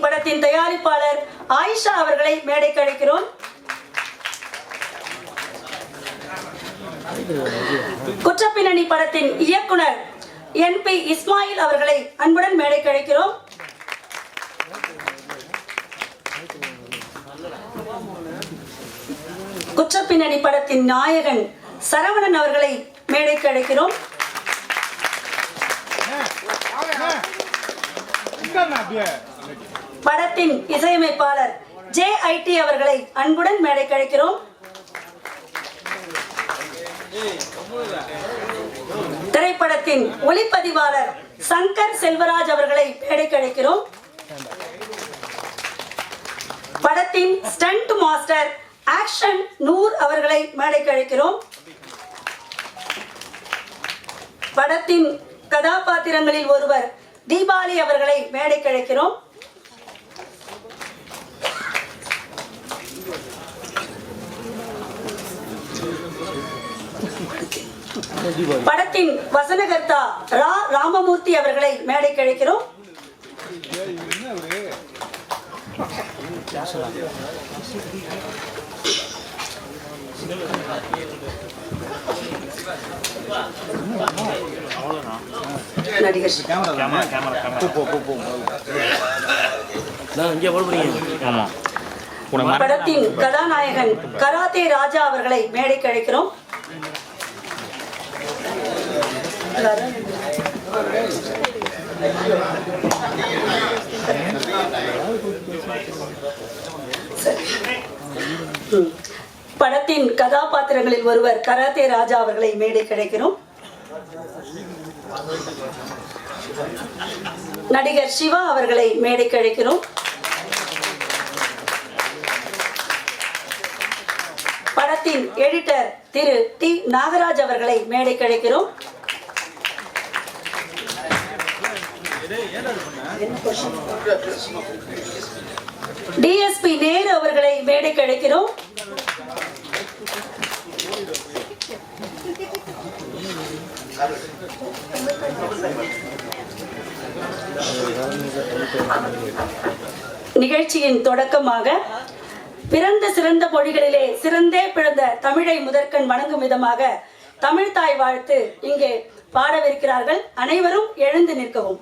படத்தின் தயாரிப்பாளர் ஆயிஷா அவர்களை மேடைக்கு அழைக்கிறோம். குற்றப்பின்னணி படத்தின் இயக்குனர் NP இஸ்மாயில் அவர்களை அன்புடன் மேடைக்கு அழைக்கிறோம். குற்றப்பின்னணி படத்தின் நாயகன் சரவணன் அவர்களை மேடைக்கு அழைக்கிறோம். படத்தின் இசையமைப்பாளர் JIT அவர்களை அன்புடன் மேடைக்கு அழைக்கிறோம். திரைப்படத்தின் ஒளிப்பதிவாளர் சங்கர் செல்வராஜ் அவர்களை மேடைக்கு அழைக்கிறோம். படத்தின் ஸ்டண்ட் மாஸ்டர் ஆக்ஷன் நூர் அவர்களை மேடைக்கு அழைக்கிறோம். படத்தின் கதாபாத்திரங்களில் ஒருவர் தீபாவளி அவர்களை மேடைக்கு அழைக்கிறோம். படத்தின் வசனகர்த்தா ராமமூர்த்தி அவர்களை மேடைக்கு அழைக்கிறோம். படத்தின் கதாநாயகன் கராத்தே ராஜா அவர்களை மேடைக்கு அழைக்கிறோம். படத்தின் கதாபாத்திரங்களில் ஒருவர் கராத்தே ராஜா அவர்களை மேடை கிடைக்கிறோம். நடிகர் சிவா அவர்களை மேடை கிடைக்கிறோம். படத்தின் எடிட்டர் திரு T நாகராஜ் அவர்களை மேடை கிடைக்கிறோம். DSP நேரு அவர்களை மேடை கிடைக்கிறோம். நிகழ்ச்சியின் தொடக்கமாக பிறந்த சிறந்த மொழிகளிலே சிறந்தே பிறந்த தமிழை முதற்கண் வணங்கும் விதமாக தமிழ் தாய் வாழ்த்து இங்கே பாடவிருக்கிறார்கள். அனைவரும் எழுந்து நிற்கவும்.